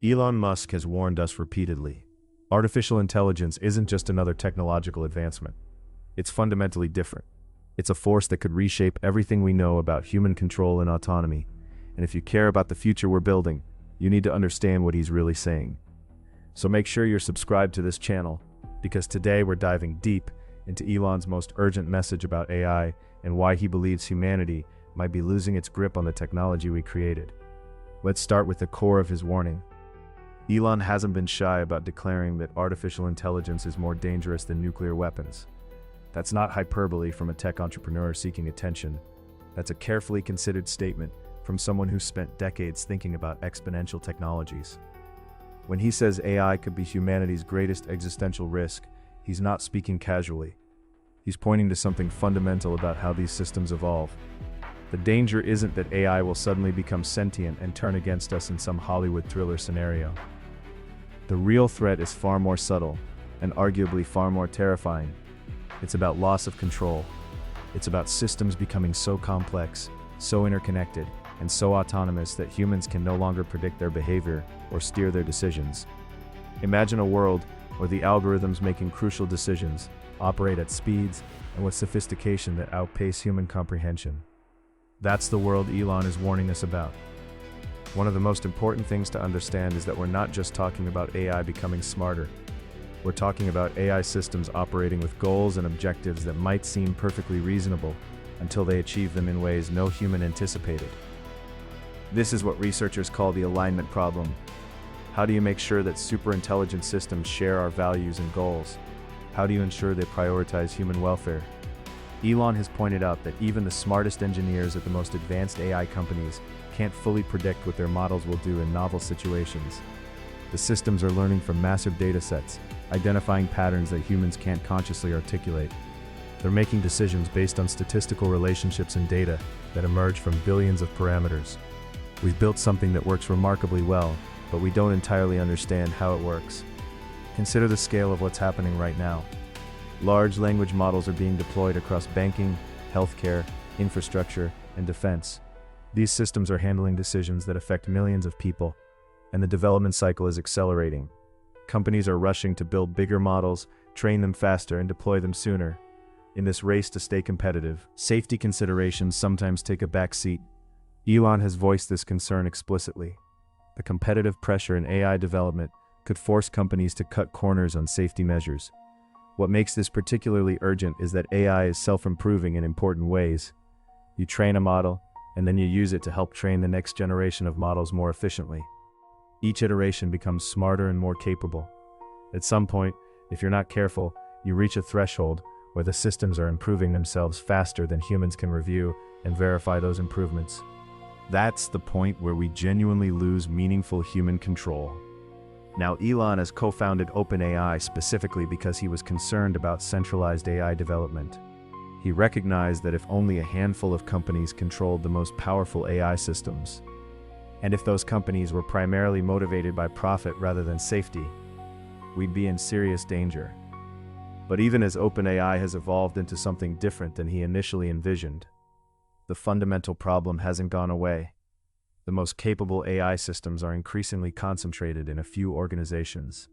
Elon Musk has warned us repeatedly. Artificial intelligence isn't just another technological advancement. It's fundamentally different. It's a force that could reshape everything we know about human control and autonomy. And if you care about the future we're building, you need to understand what he's really saying. So make sure you're subscribed to this channel, because today we're diving deep into Elon's most urgent message about AI and why he believes humanity might be losing its grip on the technology we created. Let's start with the core of his warning. Elon hasn't been shy about declaring that artificial intelligence is more dangerous than nuclear weapons. That's not hyperbole from a tech entrepreneur seeking attention. That's a carefully considered statement from someone who spent decades thinking about exponential technologies. When he says AI could be humanity's greatest existential risk, he's not speaking casually. He's pointing to something fundamental about how these systems evolve. The danger isn't that AI will suddenly become sentient and turn against us in some Hollywood thriller scenario. The real threat is far more subtle, and arguably far more terrifying. It's about loss of control. It's about systems becoming so complex, so interconnected, and so autonomous that humans can no longer predict their behavior or steer their decisions. Imagine a world where the algorithms making crucial decisions operate at speeds and with sophistication that outpace human comprehension. That's the world Elon is warning us about. One of the most important things to understand is that we're not just talking about AI becoming smarter. We're talking about AI systems operating with goals and objectives that might seem perfectly reasonable until they achieve them in ways no human anticipated. This is what researchers call the alignment problem. How do you make sure that superintelligent systems share our values and goals? How do you ensure they prioritize human welfare? Elon has pointed out that even the smartest engineers at the most advanced AI companies can't fully predict what their models will do in novel situations. The systems are learning from massive data sets, identifying patterns that humans can't consciously articulate. They're making decisions based on statistical relationships and data that emerge from billions of parameters. We've built something that works remarkably well, but we don't entirely understand how it works. Consider the scale of what's happening right now. Large language models are being deployed across banking, healthcare, infrastructure, and defense. These systems are handling decisions that affect millions of people, and the development cycle is accelerating. Companies are rushing to build bigger models, train them faster, and deploy them sooner. In this race to stay competitive, safety considerations sometimes take a backseat. Elon has voiced this concern explicitly. The competitive pressure in AI development could force companies to cut corners on safety measures. What makes this particularly urgent is that AI is self-improving in important ways. You train a model, and then you use it to help train the next generation of models more efficiently. Each iteration becomes smarter and more capable. At some point, if you're not careful, you reach a threshold where the systems are improving themselves faster than humans can review and verify those improvements. That's the point where we genuinely lose meaningful human control. Now, Elon has co-founded OpenAI specifically because he was concerned about centralized AI development. He recognized that if only a handful of companies controlled the most powerful AI systems, and if those companies were primarily motivated by profit rather than safety, we'd be in serious danger. But even as OpenAI has evolved into something different than he initially envisioned, the fundamental problem hasn't gone away. The most capable AI systems are increasingly concentrated in a few organizations.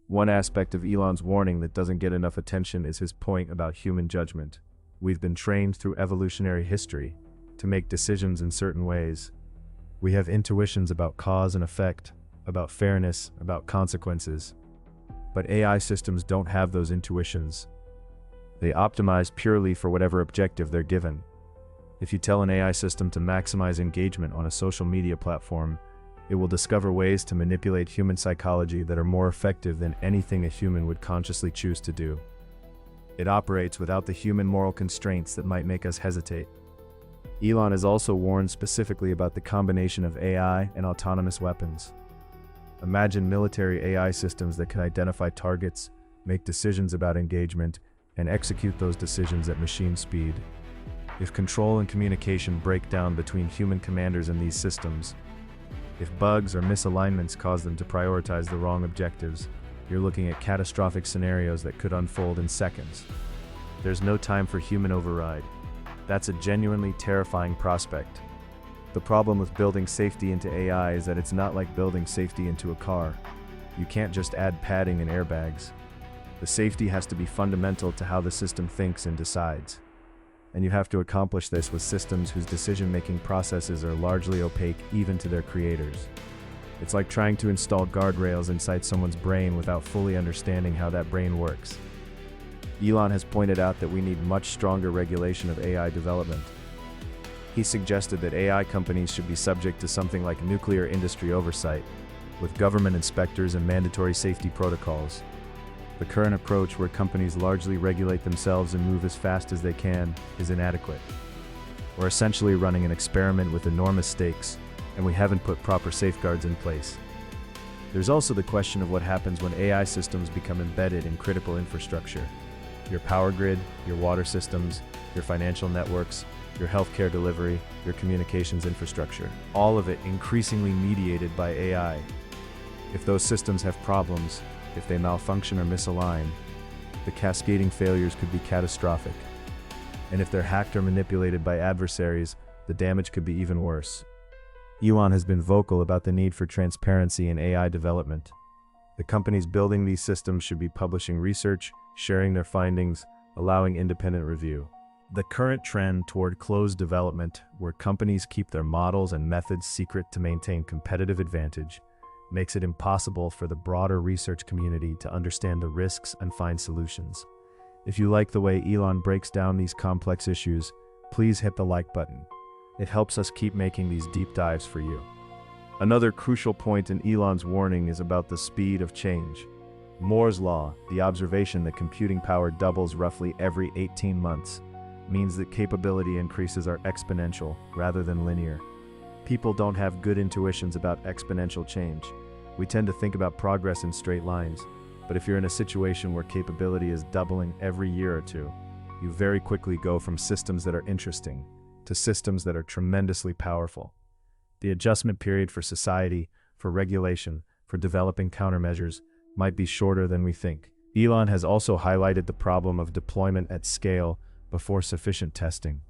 One aspect of Elon's warning that doesn't get enough attention is his point about human judgment. We've been trained through evolutionary history to make decisions in certain ways. We have intuitions about cause and effect, about fairness, about consequences. But AI systems don't have those intuitions. They optimize purely for whatever objective they're given. If you tell an AI system to maximize engagement on a social media platform, it will discover ways to manipulate human psychology that are more effective than anything a human would consciously choose to do. It operates without the human moral constraints that might make us hesitate. Elon has also warned specifically about the combination of AI and autonomous weapons. Imagine military AI systems that can identify targets, make decisions about engagement, and execute those decisions at machine speed. If control and communication break down between human commanders in these systems, if bugs or misalignments cause them to prioritize the wrong objectives, you're looking at catastrophic scenarios that could unfold in seconds. There's no time for human override. That's a genuinely terrifying prospect. The problem with building safety into AI is that it's not like building safety into a car. You can't just add padding and airbags. The safety has to be fundamental to how the system thinks and decides. And you have to accomplish this with systems whose decision-making processes are largely opaque even to their creators. It's like trying to install guardrails inside someone's brain without fully understanding how that brain works. Elon has pointed out that we need much stronger regulation of AI development. He suggested that AI companies should be subject to something like nuclear industry oversight, with government inspectors and mandatory safety protocols. The current approach, where companies largely regulate themselves and move as fast as they can, is inadequate. We're essentially running an experiment with enormous stakes, and we haven't put proper safeguards in place. There's also the question of what happens when AI systems become embedded in critical infrastructure. Your power grid, your water systems, your financial networks, your healthcare delivery, your communications infrastructure, all of it increasingly mediated by AI. If those systems have problems, if they malfunction or misalign, the cascading failures could be catastrophic. And if they're hacked or manipulated by adversaries, the damage could be even worse. Elon has been vocal about the need for transparency in AI development. The companies building these systems should be publishing research, sharing their findings, allowing independent review. The current trend toward closed development, where companies keep their models and methods secret to maintain competitive advantage, makes it impossible for the broader research community to understand the risks and find solutions. If you like the way Elon breaks down these complex issues, please hit the like button. It helps us keep making these deep dives for you. Another crucial point in Elon's warning is about the speed of change. Moore's law, the observation that computing power doubles roughly every 18 months, means that capability increases are exponential rather than linear. People don't have good intuitions about exponential change. We tend to think about progress in straight lines, but if you're in a situation where capability is doubling every year or two, you very quickly go from systems that are interesting to systems that are tremendously powerful. The adjustment period for society, for regulation, for developing countermeasures might be shorter than we think. Elon has also highlighted the problem of deployment at scale before sufficient testing.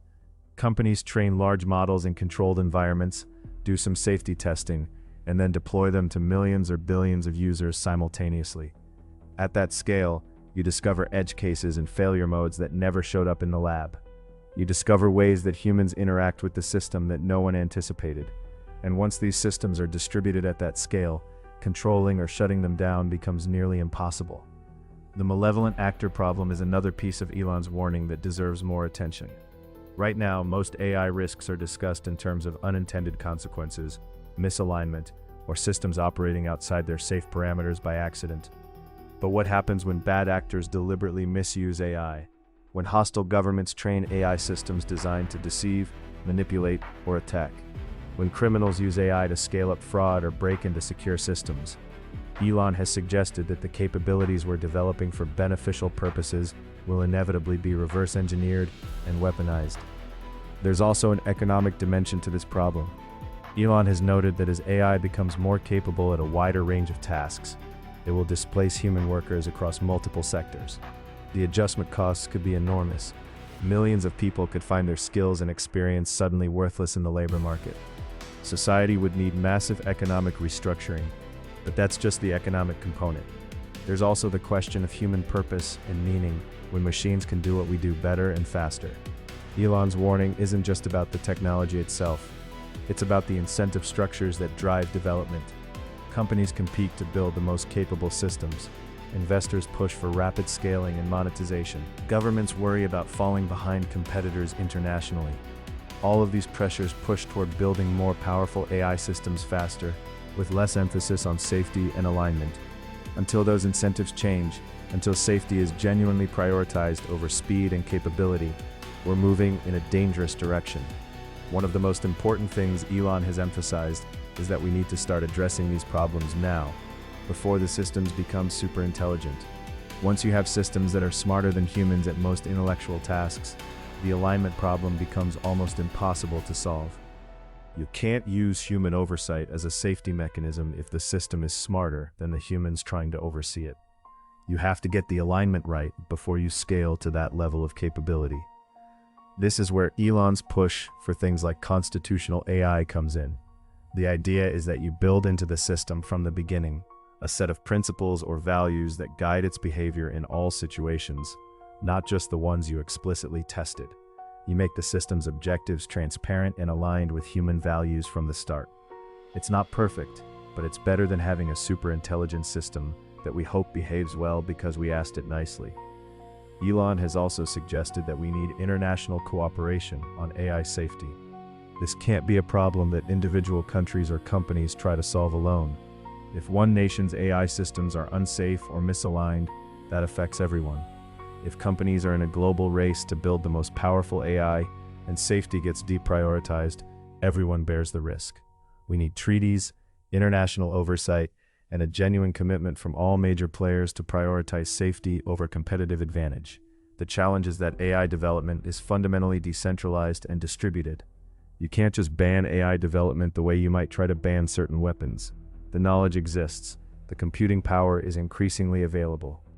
Companies train large models in controlled environments, do some safety testing, and then deploy them to millions or billions of users simultaneously. At that scale, you discover edge cases and failure modes that never showed up in the lab. You discover ways that humans interact with the system that no one anticipated. And once these systems are distributed at that scale, controlling or shutting them down becomes nearly impossible. The malevolent actor problem is another piece of Elon's warning that deserves more attention. Right now, most AI risks are discussed in terms of unintended consequences, misalignment, or systems operating outside their safe parameters by accident. But what happens when bad actors deliberately misuse AI? When hostile governments train AI systems designed to deceive, manipulate, or attack? When criminals use AI to scale up fraud or break into secure systems? Elon has suggested that the capabilities we're developing for beneficial purposes will inevitably be reverse engineered and weaponized. There's also an economic dimension to this problem. Elon has noted that as AI becomes more capable at a wider range of tasks, it will displace human workers across multiple sectors. The adjustment costs could be enormous. Millions of people could find their skills and experience suddenly worthless in the labor market. Society would need massive economic restructuring, but that's just the economic component. There's also the question of human purpose and meaning when machines can do what we do better and faster. Elon's warning isn't just about the technology itself. It's about the incentive structures that drive development. Companies compete to build the most capable systems. Investors push for rapid scaling and monetization. Governments worry about falling behind competitors internationally. All of these pressures push toward building more powerful AI systems faster, with less emphasis on safety and alignment. Until those incentives change, until safety is genuinely prioritized over speed and capability, we're moving in a dangerous direction. One of the most important things Elon has emphasized is that we need to start addressing these problems now, before the systems become super intelligent. Once you have systems that are smarter than humans at most intellectual tasks, the alignment problem becomes almost impossible to solve. You can't use human oversight as a safety mechanism if the system is smarter than the humans trying to oversee it. You have to get the alignment right before you scale to that level of capability. This is where Elon's push for things like constitutional AI comes in. The idea is that you build into the system from the beginning a set of principles or values that guide its behavior in all situations, not just the ones you explicitly tested. You make the system's objectives transparent and aligned with human values from the start. It's not perfect, but it's better than having a super intelligent system that we hope behaves well because we asked it nicely. Elon has also suggested that we need international cooperation on AI safety. This can't be a problem that individual countries or companies try to solve alone. If one nation's AI systems are unsafe or misaligned, that affects everyone. If companies are in a global race to build the most powerful AI and safety gets deprioritized, everyone bears the risk. We need treaties, international oversight, and a genuine commitment from all major players to prioritize safety over competitive advantage. The challenge is that AI development is fundamentally decentralized and distributed. You can't just ban AI development the way you might try to ban certain weapons. The knowledge exists. The computing power is increasingly available.